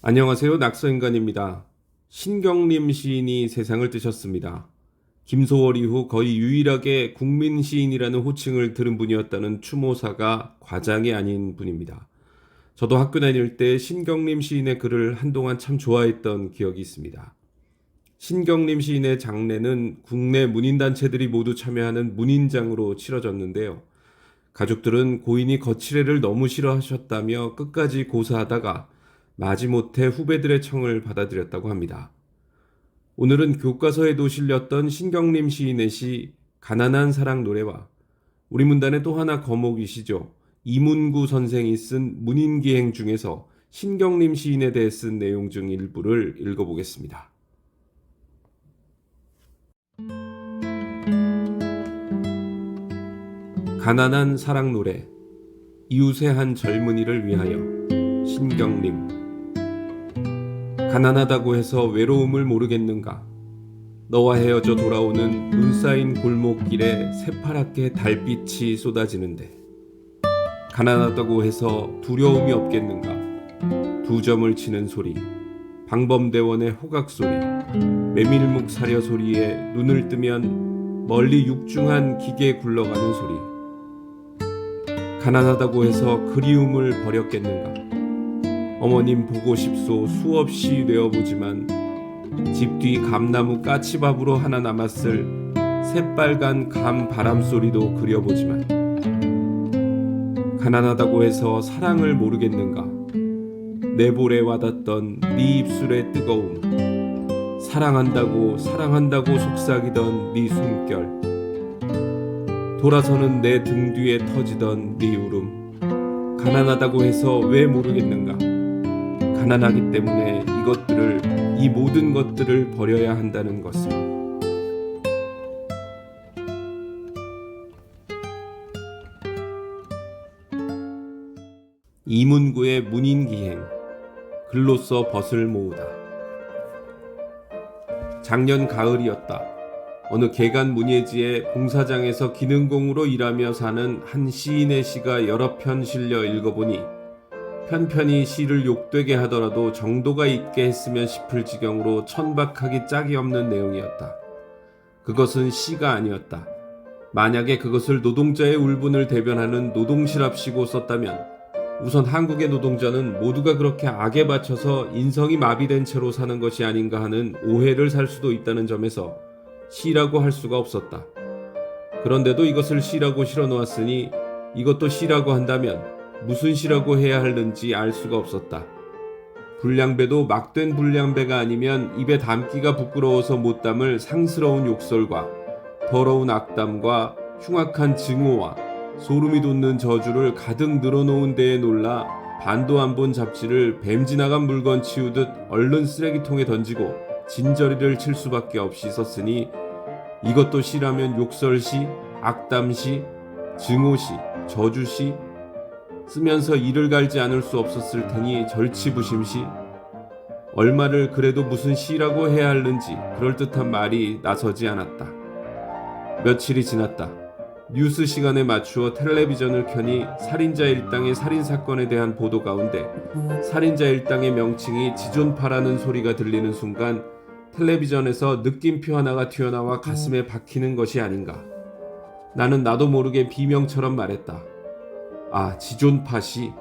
안녕하세요. 낙서인간입니다. 신경림 시인이 세상을 뜨셨습니다. 김소월 이후 거의 유일하게 국민 시인이라는 호칭을 들은 분이었다는 추모사가 과장이 아닌 분입니다. 저도 학교 다닐 때 신경림 시인의 글을 한동안 참 좋아했던 기억이 있습니다. 신경림 시인의 장례는 국내 문인단체들이 모두 참여하는 문인장으로 치러졌는데요. 가족들은 고인이 거칠애를 너무 싫어하셨다며 끝까지 고사하다가 마지못해 후배들의 청을 받아들였다고 합니다. 오늘은 교과서에도 실렸던 신경림 시인의 시 가난한 사랑 노래와 우리 문단의 또 하나 거목이시죠. 이문구 선생이 쓴 문인기행 중에서 신경림 시인에 대해 쓴 내용 중 일부를 읽어보겠습니다. 가난한 사랑 노래 이웃의 한 젊은이를 위하여 신경림. 가난하다고 해서 외로움을 모르겠는가? 너와 헤어져 돌아오는 눈 쌓인 골목길에 새파랗게 달빛이 쏟아지는데 가난하다고 해서 두려움이 없겠는가? 두 점을 치는 소리, 방범대원의 호각 소리, 메밀묵 사려 소리에 눈을 뜨면 멀리 육중한 기계 굴러가는 소리. 가난하다고 해서 그리움을 버렸겠는가? 어머님 보고 싶소 수없이 내어보지만 집 뒤 감나무 까치밥으로 하나 남았을 새빨간 감 바람소리도 그려보지만 가난하다고 해서 사랑을 모르겠는가? 내 볼에 와닿던 네 입술의 뜨거움, 사랑한다고 사랑한다고 속삭이던 네 숨결, 돌아서는 내 등 뒤에 터지던 네 울음. 가난하다고 해서 왜 모르겠는가? 가난하기 때문에 이 모든 것들을 버려야 한다는 것을. 이문구의 문인기행, 글로써 벗을 모으다. 작년 가을이었다. 어느 개간 문예지의 공사장에서 기능공으로 일하며 사는 한 시인의 시가 여러 편 실려 읽어보니 편편히 시를 욕되게 하더라도 정도가 있게 했으면 싶을 지경으로 천박하기 짝이 없는 내용이었다. 그것은 시가 아니었다. 만약에 그것을 노동자의 울분을 대변하는 노동시랍시고 썼다면 우선 한국의 노동자는 모두가 그렇게 악에 받쳐서 인성이 마비된 채로 사는 것이 아닌가 하는 오해를 살 수도 있다는 점에서 시라고 할 수가 없었다. 그런데도 이것을 시라고 실어놓았으니 이것도 시라고 한다면 무슨 시라고 해야 하는지 알 수가 없었다. 불량배도 막된 불량배가 아니면 입에 담기가 부끄러워서 못 담을 상스러운 욕설과 더러운 악담과 흉악한 증오와 소름이 돋는 저주를 가득 늘어놓은 데에 놀라 반도 안 본 잡지를 뱀 지나간 물건 치우듯 얼른 쓰레기통에 던지고 진저리를 칠 수밖에 없이 썼으니 이것도 시라면 욕설시, 악담시, 증오시, 저주시 쓰면서 이를 갈지 않을 수 없었을 테니 절치부심시. 얼마를 그래도 무슨 시라고 해야 하는지 그럴듯한 말이 나서지 않았다. 며칠이 지났다. 뉴스 시간에 맞추어 텔레비전을 켜니 살인자 일당의 살인사건에 대한 보도 가운데 살인자 일당의 명칭이 지존파라는 소리가 들리는 순간 텔레비전에서 느낌표 하나가 튀어나와 가슴에 박히는 것이 아닌가. 나는 나도 모르게 비명처럼 말했다. 아, 지존파 시.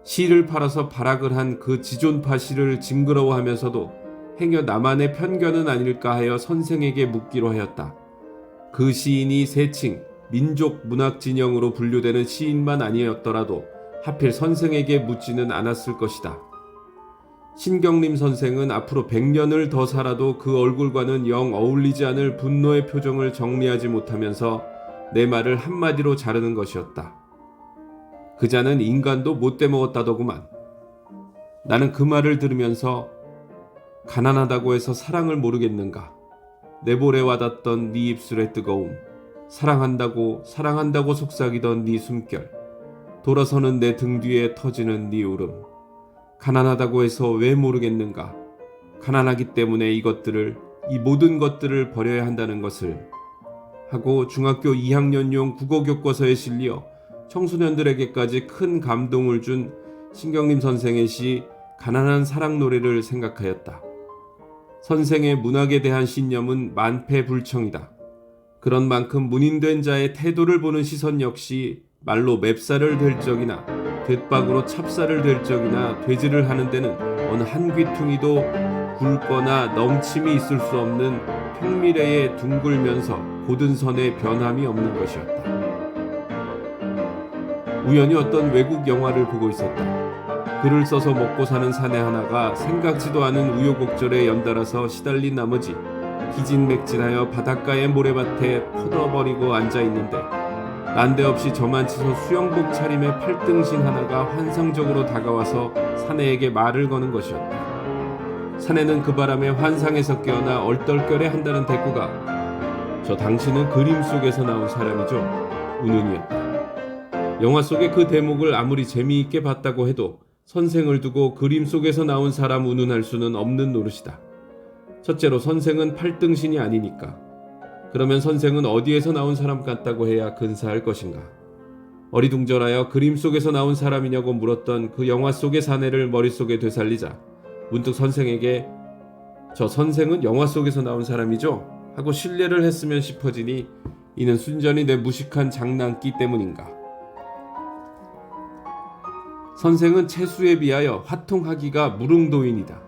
시를 팔아서 발악을 한 그 지존파 시를 징그러워하면서도 행여 나만의 편견은 아닐까 하여 선생에게 묻기로 하였다. 그 시인이 세칭 민족 문학 진영으로 분류되는 시인만 아니었더라도 하필 선생에게 묻지는 않았을 것이다. 신경림 선생은 앞으로 100년을 더 살아도 그 얼굴과는 영 어울리지 않을 분노의 표정을 정리하지 못하면서 내 말을 한마디로 자르는 것이었다. 그자는 인간도 못돼 먹었다더구만. 나는 그 말을 들으면서 가난하다고 해서 사랑을 모르겠는가? 내 볼에 와닿던 네 입술의 뜨거움, 사랑한다고 사랑한다고 속삭이던 네 숨결, 돌아서는 내 등 뒤에 터지는 네 울음. 가난하다고 해서 왜 모르겠는가? 가난하기 때문에 이 모든 것들을 버려야 한다는 것을 하고 중학교 2학년용 국어교과서에 실려 청소년들에게까지 큰 감동을 준 신경림 선생의 시 가난한 사랑 노래를 생각하였다. 선생의 문학에 대한 신념은 만패불청이다. 그런 만큼 문인된 자의 태도를 보는 시선 역시 말로 맵쌀을 될 적이나 돛박으로 찹쌀을 될 적이나 되지를 하는 데는 어느 한 귀퉁이도 굵거나 넘침이 있을 수 없는 평미래의 둥글면서 고든 선의 변함이 없는 것이었다. 우연히 어떤 외국 영화를 보고 있었다. 글을 써서 먹고 사는 사내 하나가 생각지도 않은 우여곡절에 연달아서 시달린 나머지 기진맥진하여 바닷가의 모래밭에 퍼져버리고 앉아있는데 난데없이 저만치서 수영복 차림의 팔등신 하나가 환상적으로 다가와서 사내에게 말을 거는 것이었다. 사내는 그 바람에 환상에서 깨어나 얼떨결에 한다는 대꾸가 저 당신은 그림 속에서 나온 사람이죠. 운운이었다. 영화 속의 그 대목을 아무리 재미있게 봤다고 해도 선생을 두고 그림 속에서 나온 사람 운운할 수는 없는 노릇이다. 첫째로 선생은 팔등신이 아니니까. 그러면 선생은 어디에서 나온 사람 같다고 해야 근사할 것인가. 어리둥절하여 그림 속에서 나온 사람이냐고 물었던 그 영화 속의 사내를 머릿속에 되살리자 문득 선생에게 저 선생은 영화 속에서 나온 사람이죠? 하고 신뢰를 했으면 싶어지니 이는 순전히 내 무식한 장난기 때문인가. 선생은 채수에 비하여 화통하기가 무릉도인이다.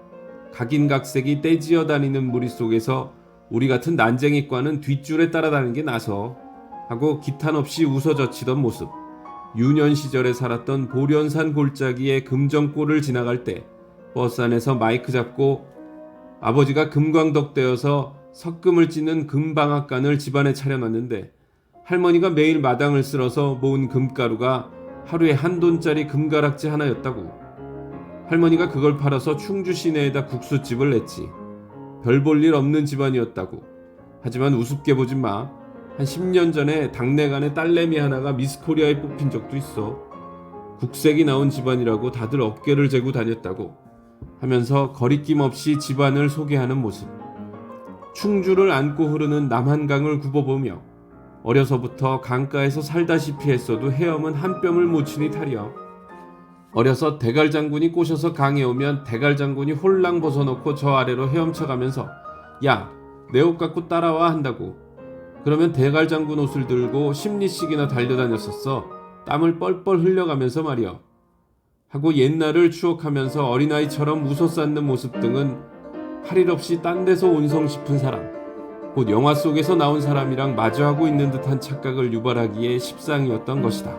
각인각색이 떼지어 다니는 무리 속에서 우리 같은 난쟁이과는 뒷줄에 따라다니는 게 나서 하고 기탄 없이 웃어젖히던 모습, 유년 시절에 살았던 보련산 골짜기의 금정골을 지나갈 때 버스 안에서 마이크 잡고 아버지가 금광덕되어서 석금을 찌는 금방앗간을 집안에 차려놨는데 할머니가 매일 마당을 쓸어서 모은 금가루가 하루에 $1 금가락지 하나였다고. 할머니가 그걸 팔아서 충주 시내에다 국수집을 냈지. 별 볼 일 없는 집안이었다고. 하지만 우습게 보진 마. 한 10년 전에 당내간의 딸내미 하나가 미스코리아에 뽑힌 적도 있어. 국색이 나온 집안이라고 다들 어깨를 재고 다녔다고 하면서 거리낌 없이 집안을 소개하는 모습. 충주를 안고 흐르는 남한강을 굽어보며 어려서부터 강가에서 살다시피 했어도 헤엄은 한 뼘을 못 치니 탈이여. 어려서 대갈장군이 꼬셔서 강에 오면 대갈장군이 홀랑 벗어놓고 저 아래로 헤엄쳐가면서 야, 내 옷 갖고 따라와 한다고. 그러면 대갈장군 옷을 들고 10리씩이나 달려다녔었어. 땀을 뻘뻘 흘려가면서 말이여. 하고 옛날을 추억하면서 어린아이처럼 웃어쌓는 모습 등은 할 일 없이 딴 데서 온성 싶은 사람, 곧 영화 속에서 나온 사람이랑 마주하고 있는 듯한 착각을 유발하기에 십상이었던 것이다.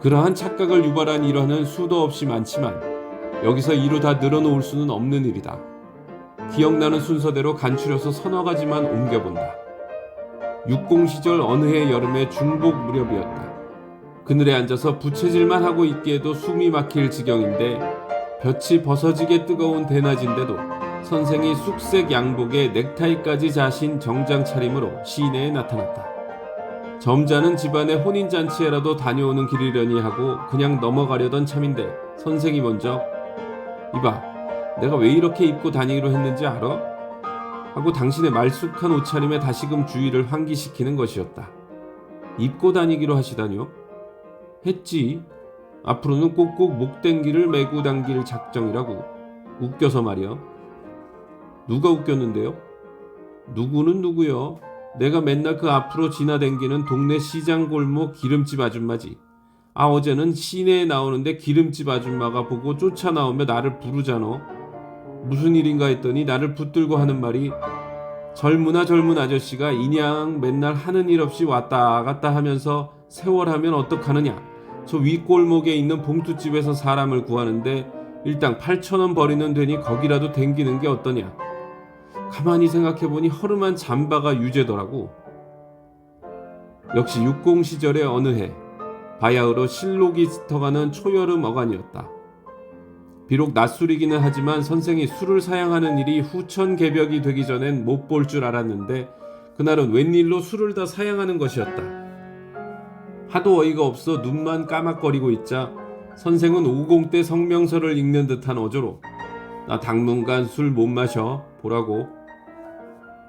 그러한 착각을 유발한 일화는 수도 없이 많지만 여기서 이루 다 늘어놓을 수는 없는 일이다. 기억나는 순서대로 간추려서 서너 가지만 옮겨본다. 육공 시절 어느 해 여름의 중복 무렵이었다. 그늘에 앉아서 부채질만 하고 있기에도 숨이 막힐 지경인데 볕이 벗어지게 뜨거운 대낮인데도 선생이 쑥색 양복에 넥타이까지 자신 정장 차림으로 시내에 나타났다. 점잖은 집안의 혼인잔치에라도 다녀오는 길이려니 하고 그냥 넘어가려던 참인데 선생이 먼저 이봐, 내가 왜 이렇게 입고 다니기로 했는지 알아? 하고 당신의 말쑥한 옷차림에 다시금 주의를 환기시키는 것이었다. 입고 다니기로 하시다니요? 했지. 앞으로는 꼭꼭 목댕기를 메고 당길 작정이라고. 웃겨서 말이야. 누가 웃겼는데요? 누구는 누구요? 내가 맨날 그 앞으로 지나댕기는 동네 시장 골목 기름집 아줌마지. 아, 어제는 시내에 나오는데 기름집 아줌마가 보고 쫓아나오며 나를 부르잖아. 무슨 일인가 했더니 나를 붙들고 하는 말이 젊은 아저씨가 인양 맨날 하는 일 없이 왔다 갔다 하면서 세월하면 어떡하느냐. 저 윗골목에 있는 봉투집에서 사람을 구하는데 일당 8,000원 버리는 되니 거기라도 댕기는 게 어떠냐. 가만히 생각해보니 허름한 잠바가 유죄더라고. 역시 육공 시절의 어느 해 바야흐로 실록이 짙어가는 초여름 어간이었다. 비록 낮술이기는 하지만 선생이 술을 사양하는 일이 후천개벽이 되기 전엔 못 볼 줄 알았는데 그날은 웬일로 술을 다 사양하는 것이었다. 하도 어이가 없어 눈만 까막거리고 있자 선생은 50대 성명서를 읽는 듯한 어조로 나 당분간 술 못 마셔 보라고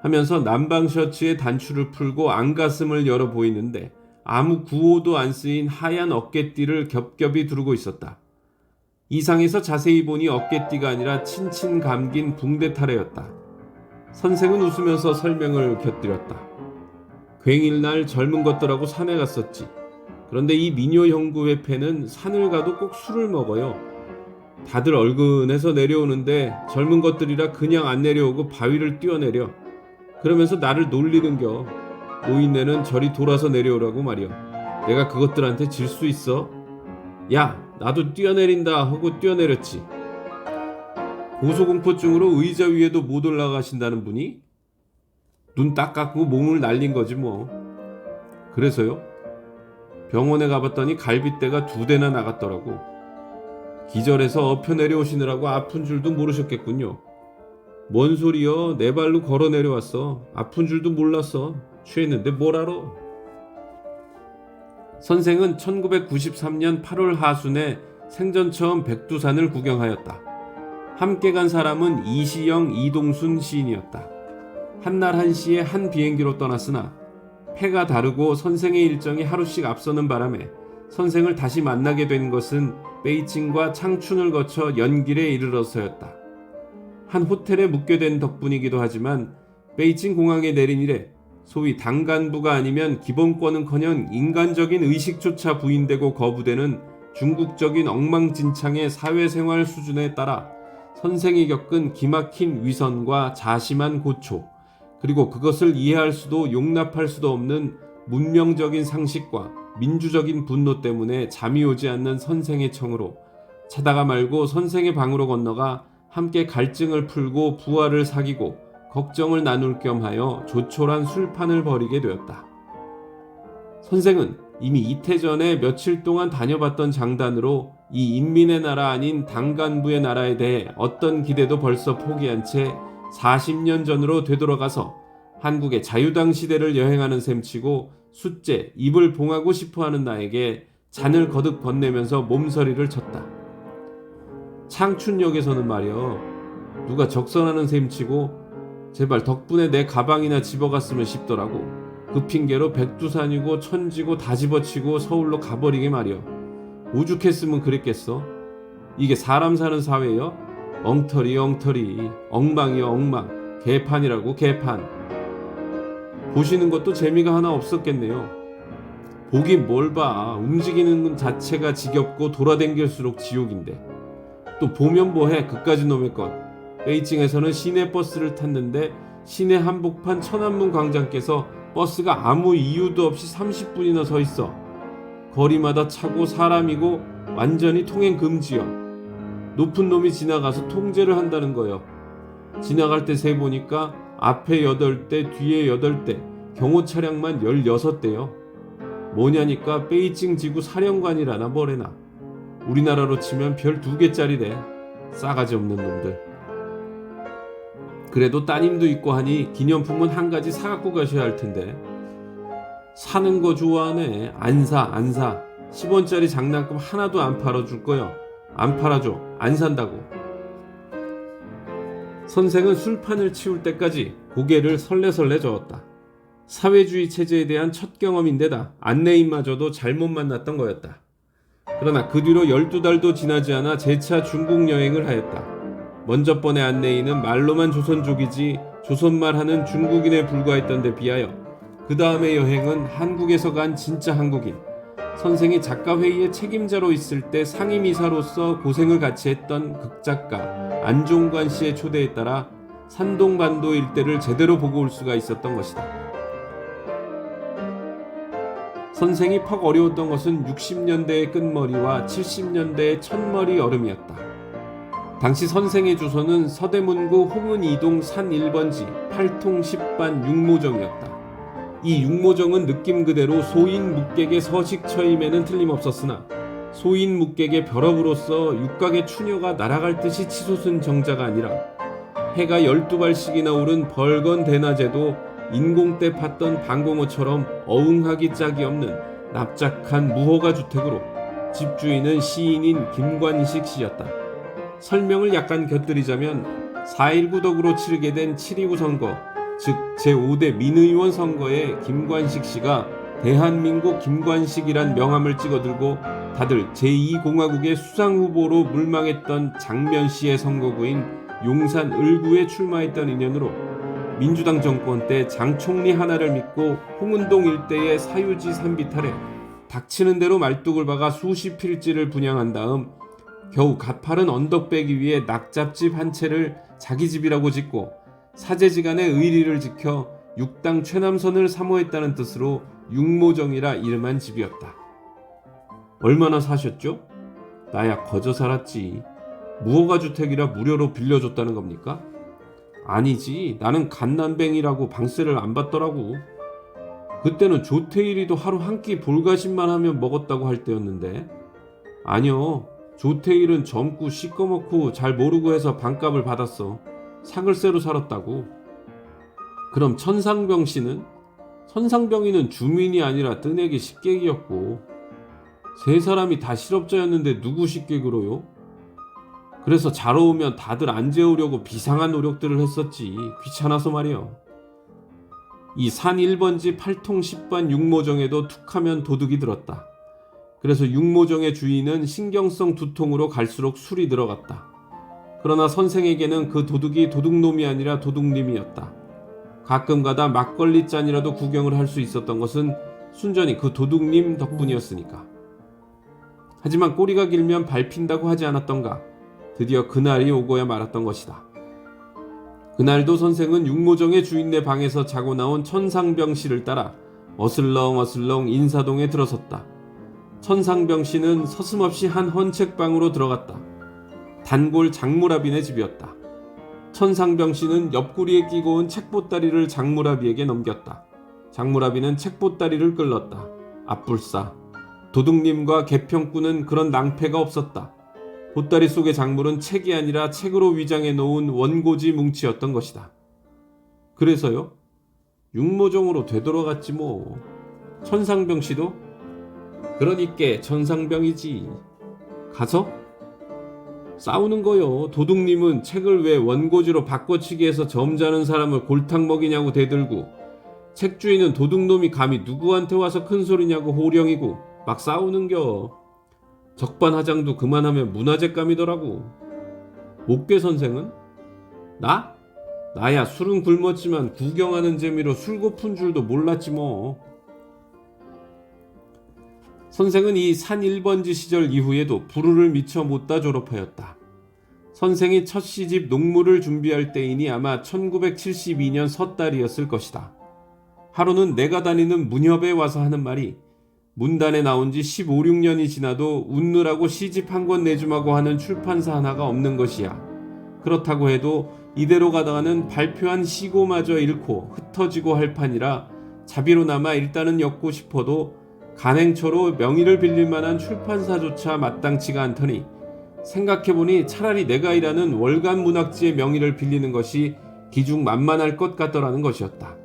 하면서 남방 셔츠에 단추를 풀고 안가슴을 열어 보이는데 아무 구호도 안 쓰인 하얀 어깨띠를 겹겹이 두르고 있었다. 이상에서 자세히 보니 어깨띠가 아니라 친친 감긴 붕대 타래였다. 선생은 웃으면서 설명을 곁들였다. 괭일날 젊은 것들하고 산에 갔었지. 그런데 이 미녀 형구 회패는 산을 가도 꼭 술을 먹어요. 다들 얼근해서 내려오는데 젊은 것들이라 그냥 안 내려오고 바위를 뛰어내려. 그러면서 나를 놀리는겨. 노인네는 저리 돌아서 내려오라고 말이여. 내가 그것들한테 질 수 있어? 야, 나도 뛰어내린다 하고 뛰어내렸지. 고소공포증으로 의자 위에도 못 올라가신다는 분이? 눈 딱 감고 몸을 날린 거지 뭐. 그래서요? 병원에 가봤더니 갈빗대가 2대나 나갔더라고. 기절해서 엎혀 내려오시느라고 아픈 줄도 모르셨겠군요. 뭔 소리여? 내 발로 걸어 내려왔어. 아픈 줄도 몰랐어. 취했는데 뭘 알아? 선생은 1993년 8월 하순에 생전 처음 백두산을 구경하였다. 함께 간 사람은 이시영, 이동순 시인이었다. 한날 한시에 한 비행기로 떠났으나 해가 다르고 선생의 일정이 하루씩 앞서는 바람에 선생을 다시 만나게 된 것은 베이징과 창춘을 거쳐 연길에 이르러서였다. 한 호텔에 묵게 된 덕분이기도 하지만 베이징 공항에 내린 이래 소위 당간부가 아니면 기본권은커녕 인간적인 의식조차 부인되고 거부되는 중국적인 엉망진창의 사회생활 수준에 따라 선생이 겪은 기막힌 위선과 자심한 고초, 그리고 그것을 이해할 수도 용납할 수도 없는 문명적인 상식과 민주적인 분노 때문에 잠이 오지 않는 선생의 청으로 자다가 말고 선생의 방으로 건너가 함께 갈증을 풀고 부활을 사귀고 걱정을 나눌 겸하여 조촐한 술판을 벌이게 되었다. 선생은 이미 이태 전에 며칠 동안 다녀봤던 장단으로 이 인민의 나라 아닌 당간부의 나라에 대해 어떤 기대도 벌써 포기한 채 40년 전으로 되돌아가서 한국의 자유당 시대를 여행하는 셈치고 숫제, 입을 봉하고 싶어하는 나에게 잔을 거듭 건네면서 몸서리를 쳤다. 창춘역에서는 말이여, 누가 적선하는 셈치고 제발 덕분에 내 가방이나 집어갔으면 싶더라고. 그 핑계로 백두산이고 천지고 다 집어치고 서울로 가버리게 말이여. 오죽했으면 그랬겠어. 이게 사람 사는 사회여? 엉터리 엉망이여 엉망. 개판이라고 개판. 보시는 것도 재미가 하나 없었겠네요. 보긴 뭘 봐. 움직이는 것 자체가 지겹고 돌아댕길수록 지옥인데. 또 보면 뭐해 그까지 놈의 것. 베이징에서는 시내 버스를 탔는데 시내 한복판 천안문 광장께서 버스가 아무 이유도 없이 30분이나 서 있어. 거리마다 차고 사람이고 완전히 통행 금지여. 높은 놈이 지나가서 통제를 한다는 거요. 지나갈 때 세보니까 앞에 8대, 뒤에 8대, 경호 차량만 16대요. 뭐냐니까 베이징 지구 사령관이라나 뭐래나. 우리나라로 치면 별 2개짜리래. 싸가지 없는 놈들. 그래도 따님도 있고 하니 기념품은 한 가지 사갖고 가셔야 할 텐데. 사는 거 좋아하네. 안 사. 10원짜리 장난감 하나도 안 팔아줄 거요. 안 팔아줘. 안 산다고. 선생은 술판을 치울 때까지 고개를 설레설레 저었다. 사회주의 체제에 대한 첫 경험인데다 안내인마저도 잘못 만났던 거였다. 그러나 그 뒤로 12달도 지나지 않아 재차 중국 여행을 하였다. 먼저 번의 안내인은 말로만 조선족이지 조선말 하는 중국인에 불과했던 데 비하여 그 다음의 여행은 한국에서 간 진짜 한국인, 선생이 작가회의의 책임자로 있을 때 상임이사로서 고생을 같이 했던 극작가 안종관 씨의 초대에 따라 산동반도 일대를 제대로 보고 올 수가 있었던 것이다. 선생이 퍽 어려웠던 것은 60년대의 끝머리와 70년대의 첫머리 여름이었다. 당시 선생의 주소는 서대문구 홍은이동 산 1번지 8통 10반 육모정이었다. 이 육모정은 느낌 그대로 소인 묵객의 서식처임에는 틀림없었으나 소인 묵객의 벼럽으로서 육각의 추녀가 날아갈 듯이 치솟은 정자가 아니라 해가 12발씩이나 오른 벌건 대낮에도 인공때 팠던 방공호처럼 어흥하기 짝이 없는 납작한 무허가 주택으로 집주인은 시인인 김관식 씨였다. 설명을 약간 곁들이자면 4.19 덕으로 치르게 된 7.29 선거, 즉 제5대 민의원 선거에 김관식 씨가 대한민국 김관식이란 명함을 찍어들고 다들 제2공화국의 수상후보로 물망했던 장면씨의 선거구인 용산 을구에 출마했던 인연으로 민주당 정권 때 장 총리 하나를 믿고 홍은동 일대의 사유지 산비탈에 닥치는 대로 말뚝을 박아 수십 필지를 분양한 다음 겨우 가파른 언덕 빼기 위해 낙잡집 한 채를 자기 집이라고 짓고 사제지간의 의리를 지켜 육당 최남선을 사모했다는 뜻으로 육모정이라 이름한 집이었다. 얼마나 사셨죠? 나야 거저 살았지. 무허가 주택이라 무료로 빌려줬다는 겁니까? 아니지, 나는 갓난뱅이라고 방세를 안 받더라고. 그때는 조태일이도 하루 한 끼 볼가심만 하면 먹었다고 할 때였는데. 아니요, 조태일은 젊고 시꺼멓고 잘 모르고 해서 반값을 받았어. 사글세로 살았다고. 그럼 천상병 씨는? 천상병이는 주민이 아니라 뜨내기 식객이었고, 세 사람이 다 실업자였는데 누구 식객으로요? 그래서 잘 오면 다들 안 재우려고 비상한 노력들을 했었지. 귀찮아서 말이요. 이 산 1번지 8통 10반 육모정에도 툭하면 도둑이 들었다. 그래서 육모정의 주인은 신경성 두통으로 갈수록 술이 들어갔다. 그러나 선생에게는 그 도둑이 도둑놈이 아니라 도둑님이었다. 가끔가다 막걸리 잔이라도 구경을 할 수 있었던 것은 순전히 그 도둑님 덕분이었으니까. 하지만 꼬리가 길면 밟힌다고 하지 않았던가. 드디어 그날이 오고야 말았던 것이다. 그날도 선생은 육모정의 주인네 방에서 자고 나온 천상병 씨를 따라 어슬렁어슬렁 인사동에 들어섰다. 천상병 씨는 서슴없이 한 헌책방으로 들어갔다. 단골 장무라비네 집이었다. 천상병 씨는 옆구리에 끼고 온 책보따리를 장무라비에게 넘겼다. 장무라비는 책보따리를 끌렀다. 앞불싸. 도둑님과 개평꾼은 그런 낭패가 없었다. 보따리 속의 작물은 책이 아니라 책으로 위장해 놓은 원고지 뭉치였던 것이다. 그래서요? 육모정으로 되돌아갔지 뭐. 천상병 씨도? 그러니까 천상병이지. 가서? 싸우는 거요. 도둑님은 책을 왜 원고지로 바꿔치기 해서 점잖은 사람을 골탕 먹이냐고 대들고, 책주인은 도둑놈이 감히 누구한테 와서 큰소리냐고 호령이고 막 싸우는겨. 적반하장도 그만하면 문화재감이더라고. 목괴 선생은? 나? 나야 술은 굶었지만 구경하는 재미로 술 고픈 줄도 몰랐지 뭐. 선생은 이 산 1번지 시절 이후에도 부르를 미처 못다 졸업하였다. 선생이 첫 시집 농무를 준비할 때이니 아마 1972년 섣달이었을 것이다. 하루는 내가 다니는 문협에 와서 하는 말이 문단에 나온 지 15, 16년이 지나도 웃느라고 시집 한 권 내주마고 하는 출판사 하나가 없는 것이야. 그렇다고 해도 이대로 가다가는 발표한 시고마저 잃고 흩어지고 할 판이라 자비로나마 일단은 엮고 싶어도 간행처로 명의를 빌릴 만한 출판사조차 마땅치가 않더니 생각해보니 차라리 내가 일하는 월간 문학지의 명의를 빌리는 것이 기중만만할 것 같더라는 것이었다.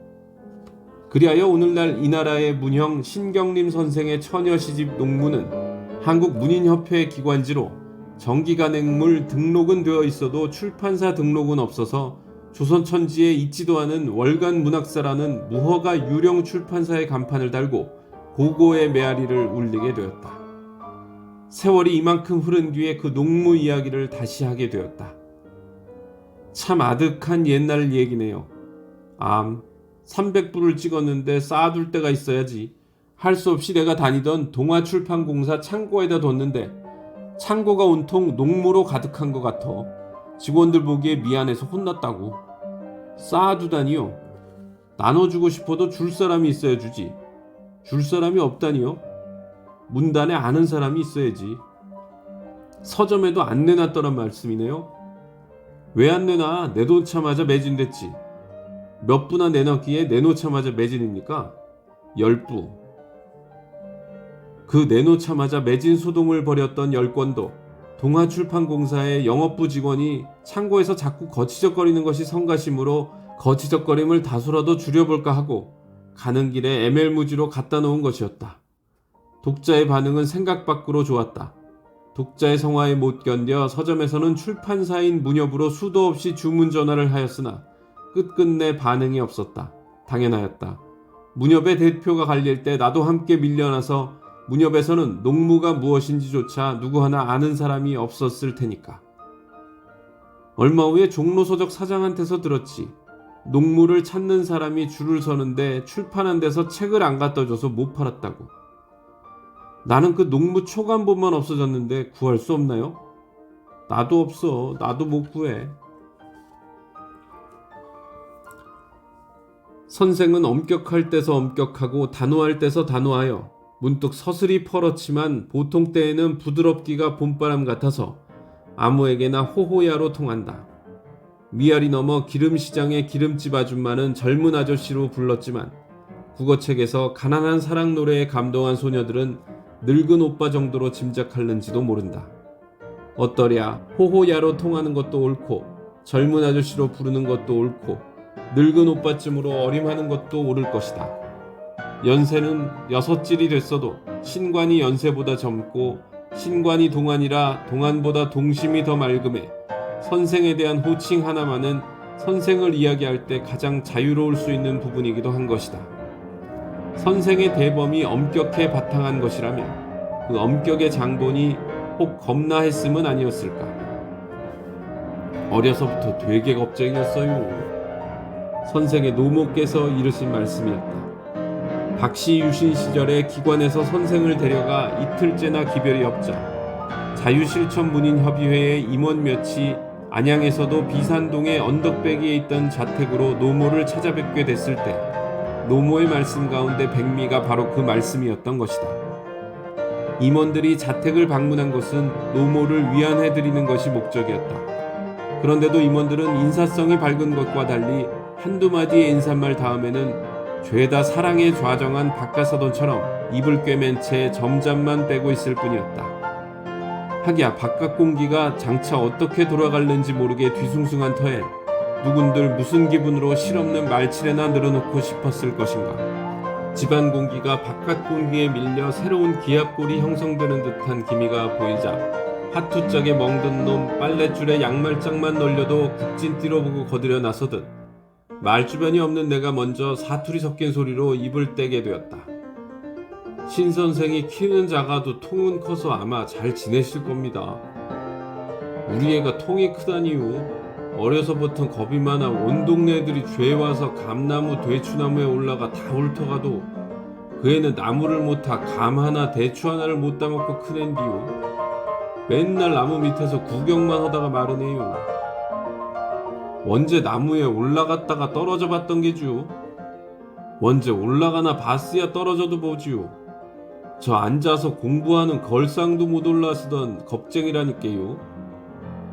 그리하여 오늘날 이 나라의 문형 신경림 선생의 처녀시집 농무는 한국문인협회 기관지로 정기간행물 등록은 되어 있어도 출판사 등록은 없어서 조선천지에 있지도 않은 월간 문학사라는 무허가 유령 출판사의 간판을 달고 고고의 메아리를 울리게 되었다. 세월이 이만큼 흐른 뒤에 그 농무 이야기를 다시 하게 되었다. 참 아득한 옛날 얘기네요. 300부를 찍었는데 쌓아둘 데가 있어야지. 할 수 없이 내가 다니던 동아출판공사 창고에다 뒀는데 창고가 온통 농무로 가득한 것 같아 직원들 보기에 미안해서 혼났다고. 쌓아두다니요? 나눠주고 싶어도 줄 사람이 있어야 주지. 줄 사람이 없다니요? 문단에 아는 사람이 있어야지. 서점에도 안 내놨더란 말씀이네요. 왜 안 내놔? 내놓자마자 매진됐지. 몇 부나 내놓기에 내놓자마자 매진입니까? 10부. 그 내놓자마자 매진 소동을 벌였던 10권도 동아출판공사의 영업부 직원이 창고에서 자꾸 거치적거리는 것이 성가심으로 거치적거림을 다소라도 줄여볼까 하고 가는 길에 에멜무지로 갖다 놓은 것이었다. 독자의 반응은 생각 밖으로 좋았다. 독자의 성화에 못 견뎌 서점에서는 출판사인 문협으로 수도 없이 주문 전화를 하였으나 끝끝내 반응이 없었다. 당연하였다. 문협의 대표가 갈릴 때 나도 함께 밀려나서 무렵에서는 농무가 무엇인지조차 누구 하나 아는 사람이 없었을 테니까. 얼마 후에 종로서적 사장한테서 들었지. 농무를 찾는 사람이 줄을 서는데 출판한 데서 책을 안 갖다 줘서 못 팔았다고. 나는 그 농무 초간본만 없어졌는데 구할 수 없나요? 나도 없어. 나도 못 구해. 선생은 엄격할 때서 엄격하고 단호할 때서 단호하여 문득 서슬이 펄었지만 보통 때에는 부드럽기가 봄바람 같아서 아무에게나 호호야로 통한다. 위아리 넘어 기름시장의 기름집 아줌마는 젊은 아저씨로 불렀지만 국어책에서 가난한 사랑 노래에 감동한 소녀들은 늙은 오빠 정도로 짐작할는지도 모른다. 어떠랴 호호야로 통하는 것도 옳고 젊은 아저씨로 부르는 것도 옳고 늙은 오빠쯤으로 어림하는 것도 옳을 것이다. 연세는 6찔이 됐어도 신관이 연세보다 젊고 신관이 동안이라 동안보다 동심이 더 맑음에 선생에 대한 호칭 하나만은 선생을 이야기할 때 가장 자유로울 수 있는 부분이기도 한 것이다. 선생의 대범이 엄격해 바탕한 것이라면 그 엄격의 장본이 혹 겁나 했음은 아니었을까. 어려서부터 되게 겁쟁이였어요. 선생의 노모께서 이르신 말씀이었다. 박씨 유신 시절에 기관에서 선생을 데려가 이틀째나 기별이 없자 자유실천문인협의회의 임원 몇이 안양에서도 비산동의 언덕배기에 있던 자택으로 노모를 찾아뵙게 됐을 때 노모의 말씀 가운데 백미가 바로 그 말씀이었던 것이다. 임원들이 자택을 방문한 것은 노모를 위안해드리는 것이 목적이었다. 그런데도 임원들은 인사성이 밝은 것과 달리 한두 마디의 인사말 다음에는 죄다 사랑에 좌정한 박가사돈처럼 입을 꿰맨 채 점잠만 빼고 있을 뿐이었다. 하기야 바깥 공기가 장차 어떻게 돌아갈는지 모르게 뒤숭숭한 터에 누군들 무슨 기분으로 실없는 말치레나 늘어놓고 싶었을 것인가. 집안 공기가 바깥 공기에 밀려 새로운 기압골이 형성되는 듯한 기미가 보이자 하투짝에 멍든 놈 빨랫줄에 양말장만 널려도 국진띠로 보고 거들여 나서듯 말주변이 없는 내가 먼저 사투리 섞인 소리로 입을 떼게 되었다. 신선생이 키는 작아도 통은 커서 아마 잘 지내실 겁니다. 우리 애가 통이 크다니요. 어려서부터 겁이 많아 온 동네 애들이 죄 와서 감나무 대추나무에 올라가 다 훑어가도 그 애는 나무를 못 타 감 하나 대추 하나를 못 따먹고 큰 앤디요. 맨날 나무 밑에서 구경만 하다가 마르네요. 언제 나무에 올라갔다가 떨어져 봤던 게지요. 언제 올라가나 봤어야 떨어져도 보지요. 저 앉아서 공부하는 걸상도 못 올라서던 겁쟁이라니까요.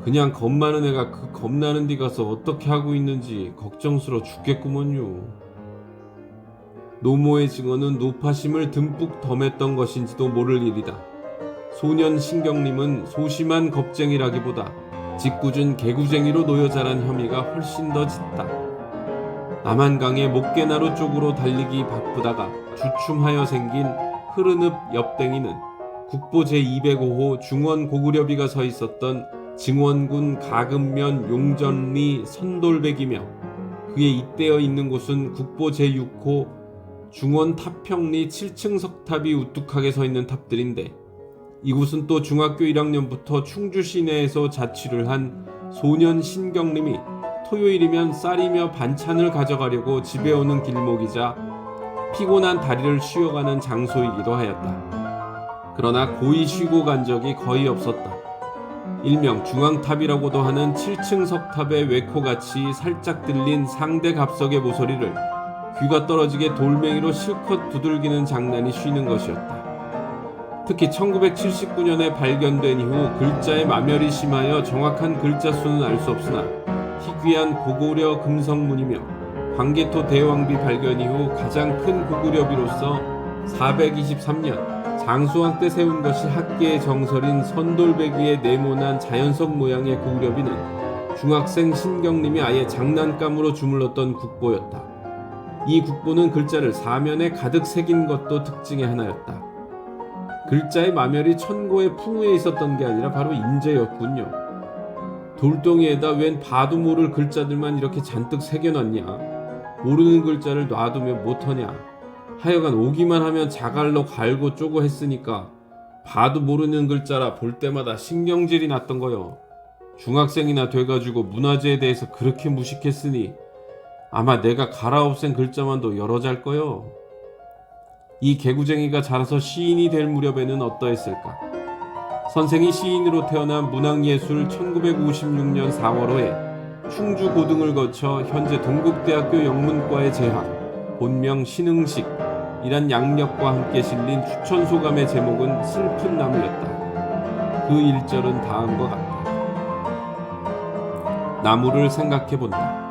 그냥 겁 많은 애가 그 겁나는 데 가서 어떻게 하고 있는지 걱정스러워 죽겠구먼요. 노모의 증언은 노파심을 듬뿍 덤했던 것인지도 모를 일이다. 소년 신경님은 소심한 겁쟁이라기보다 짓궂은 개구쟁이로 놓여 자란 혐의가 훨씬 더 짙다. 남한강의 목계나루 쪽으로 달리기 바쁘다가 주춤하여 생긴 흐르늪 옆댕이는 국보 제205호 중원 고구려비가 서 있었던 증원군 가금면 용전리 선돌백이며 그에 잇대어 있는 곳은 국보 제6호 중원 타평리 7층 석탑이 우뚝하게 서 있는 탑들인데 이곳은 또 중학교 1학년부터 충주 시내에서 자취를 한 소년 신경님이 토요일이면 쌀이며 반찬을 가져가려고 집에 오는 길목이자 피곤한 다리를 쉬어가는 장소이기도 하였다. 그러나 고이 쉬고 간 적이 거의 없었다. 일명 중앙탑이라고도 하는 7층 석탑의 외코같이 살짝 들린 상대 갑석의 모서리를 귀가 떨어지게 돌멩이로 실컷 두들기는 장난이 쉬는 것이었다. 특히 1979년에 발견된 이후 글자의 마멸이 심하여 정확한 글자 수는 알 수 없으나 희귀한 고구려 금성문이며 광개토 대왕비 발견 이후 가장 큰 고구려비로서 423년 장수왕 때 세운 것이 학계의 정설인 선돌배기에 네모난 자연석 모양의 고구려비는 중학생 신경님이 아예 장난감으로 주물렀던 국보였다. 이 국보는 글자를 사면에 가득 새긴 것도 특징의 하나였다. 글자의 마멸이 천고의 풍우에 있었던 게 아니라 바로 인재였군요. 돌덩이에다 웬 봐도 모를 글자들만 이렇게 잔뜩 새겨놨냐. 모르는 글자를 놔두면 못하냐. 하여간 오기만 하면 자갈로 갈고 쪼고 했으니까 봐도 모르는 글자라 볼 때마다 신경질이 났던 거요. 중학생이나 돼가지고 문화재에 대해서 그렇게 무식했으니 아마 내가 갈아엎은 글자만도 여러 잘 거요. 이 개구쟁이가 자라서 시인이 될 무렵에는 어떠했을까? 선생이 시인으로 태어난 문학예술 1956년 4월호에 충주 고등을 거쳐 현재 동국대학교 영문과에 재학, 본명 신흥식이란 양력과 함께 실린 추천소감의 제목은 슬픈 나무였다. 그 일절은 다음과 같다. 나무를 생각해본다.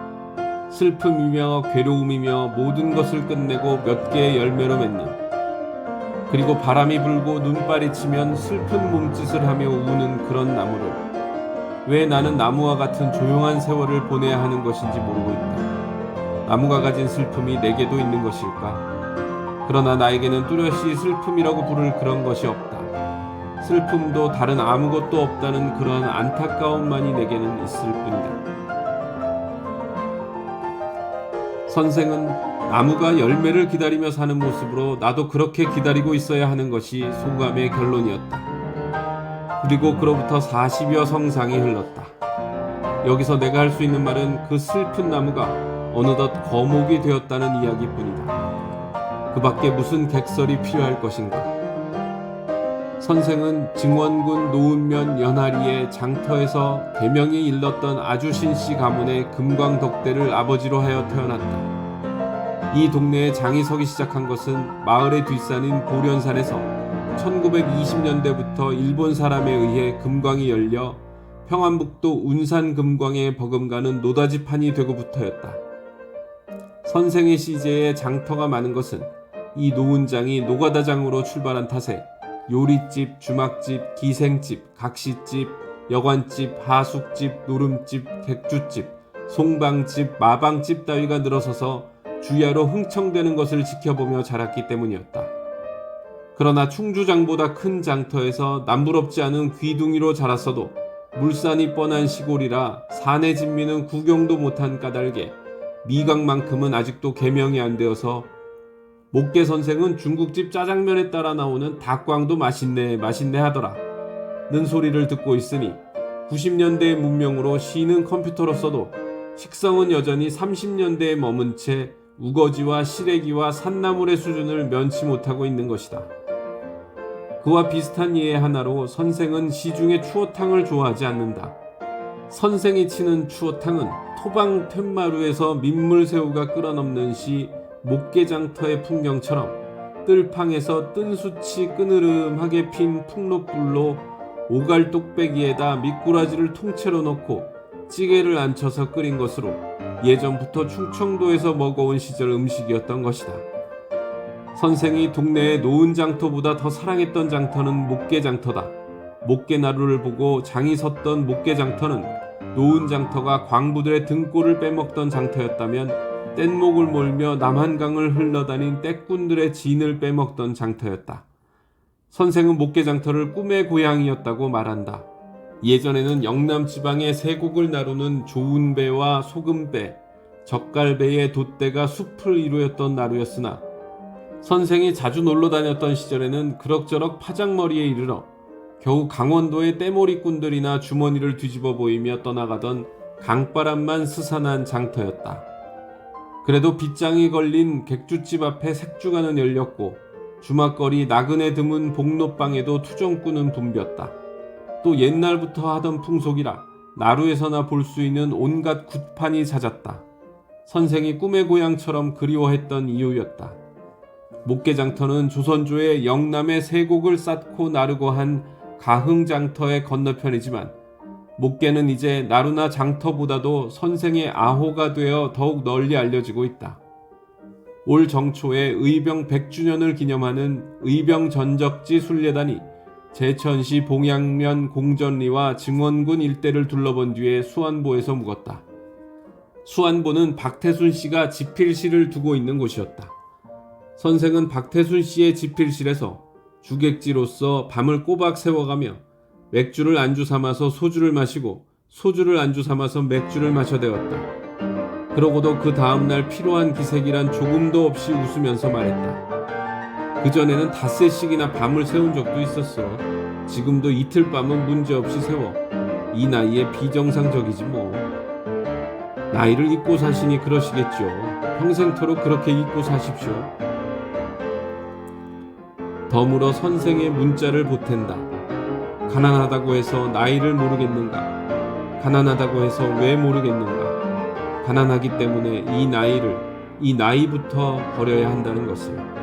슬픔이며 괴로움이며 모든 것을 끝내고 몇 개의 열매로 맺는, 그리고 바람이 불고 눈발이 치면 슬픈 몸짓을 하며 우는 그런 나무를 왜 나는 나무와 같은 조용한 세월을 보내야 하는 것인지 모르고 있다. 나무가 가진 슬픔이 내게도 있는 것일까? 그러나 나에게는 뚜렷이 슬픔이라고 부를 그런 것이 없다. 슬픔도 다른 아무것도 없다는 그런 안타까움만이 내게는 있을 뿐이다. 선생은 나무가 열매를 기다리며 사는 모습으로 나도 그렇게 기다리고 있어야 하는 것이 소감의 결론이었다. 그리고 그로부터 40여 성상이 흘렀다. 여기서 내가 할 수 있는 말은 그 슬픈 나무가 어느덧 거목이 되었다는 이야기뿐이다. 그 밖에 무슨 객설이 필요할 것인가? 선생은 증원군 노은면 연하리의 장터에서 계명이 일렀던 아주신씨 가문의 금광덕대를 아버지로 하여 태어났다. 이 동네에 장이 서기 시작한 것은 마을의 뒷산인 보련산에서 1920년대부터 일본 사람에 의해 금광이 열려 평안북도 운산 금광에 버금가는 노다지판이 되고부터였다. 선생의 시제에 장터가 많은 것은 이 노은장이 노가다장으로 출발한 탓에 요리집, 주막집, 기생집, 각시집, 여관집, 하숙집, 노름집, 객주집, 송방집, 마방집 따위가 늘어서서 주야로 흥청대는 것을 지켜보며 자랐기 때문이었다. 그러나 충주장보다 큰 장터에서 남부럽지 않은 귀둥이로 자랐어도 물산이 뻔한 시골이라 산의 진미는 구경도 못한 까닭에 미각만큼은 아직도 개명이 안 되어서 목계 선생은 중국집 짜장면에 따라 나오는 닭광도 맛있네 하더라 는 소리를 듣고 있으니 90년대의 문명으로 시는 컴퓨터로 써도 식성은 여전히 30년대에 머문 채 우거지와 시래기와 산나물의 수준을 면치 못하고 있는 것이다. 그와 비슷한 예의 하나로 선생은 시중의 추어탕을 좋아하지 않는다. 선생이 치는 추어탕은 토방 툇마루에서 민물새우가 끓어넘는 시 목계장터의 풍경처럼 뜰팡에서 뜬수치 끄느름하게 핀 풍롯불로 오갈 뚝배기에다 미꾸라지를 통째로 넣고 찌개를 앉혀서 끓인 것으로 예전부터 충청도에서 먹어온 시절 음식이었던 것이다. 선생이 동네의 노은장터보다 더 사랑했던 장터는 목계장터다. 목계나루를 보고 장이 섰던 목계장터는 노은장터가 광부들의 등골을 빼먹던 장터였다면 뗏목을 몰며 남한강을 흘러다닌 떼꾼들의 진을 빼먹던 장터였다. 선생은 목계장터를 꿈의 고향이었다고 말한다. 예전에는 영남 지방의 세곡을 나르는 좋은 배와 소금배, 젓갈배의 돛대가 숲을 이루었던 나루였으나 선생이 자주 놀러 다녔던 시절에는 그럭저럭 파장머리에 이르러 겨우 강원도의 떼머리꾼들이나 주머니를 뒤집어 보이며 떠나가던 강바람만 스산한 장터였다. 그래도 빗장이 걸린 객주집 앞에 색주가는 열렸고 주막거리 나그네 드문 복로방에도 투정꾼은 붐볐다. 또 옛날부터 하던 풍속이라 나루에서나 볼 수 있는 온갖 굿판이 잦았다. 선생이 꿈의 고향처럼 그리워했던 이유였다. 목계장터는 조선조의 영남의 세곡을 쌓고 나르고 한 가흥장터의 건너편이지만 목계는 이제 나루나 장터보다도 선생의 아호가 되어 더욱 널리 알려지고 있다. 올 정초에 의병 100주년을 기념하는 의병전적지 순례단이 제천시 봉양면 공전리와 증원군 일대를 둘러본 뒤에 수안보에서 묵었다. 수안보는 박태순 씨가 집필실을 두고 있는 곳이었다. 선생은 박태순 씨의 집필실에서 주객지로서 밤을 꼬박 세워가며 맥주를 안주 삼아서 소주를 마시고 소주를 안주 삼아서 맥주를 마셔대었다. 그러고도 그 다음날 피로한 기색이란 조금도 없이 웃으면서 말했다. 그전에는 닷새씩이나 밤을 새운 적도 있었어. 지금도 이틀 밤은 문제없이 새워. 이 나이에 비정상적이지 뭐. 나이를 잊고 사시니 그러시겠죠. 평생토록 그렇게 잊고 사십시오. 덤으로 선생의 문자를 보탠다. 가난하다고 해서 나이를 모르겠는가? 가난하다고 해서 왜 모르겠는가? 가난하기 때문에 이 나이부터 버려야 한다는 것을.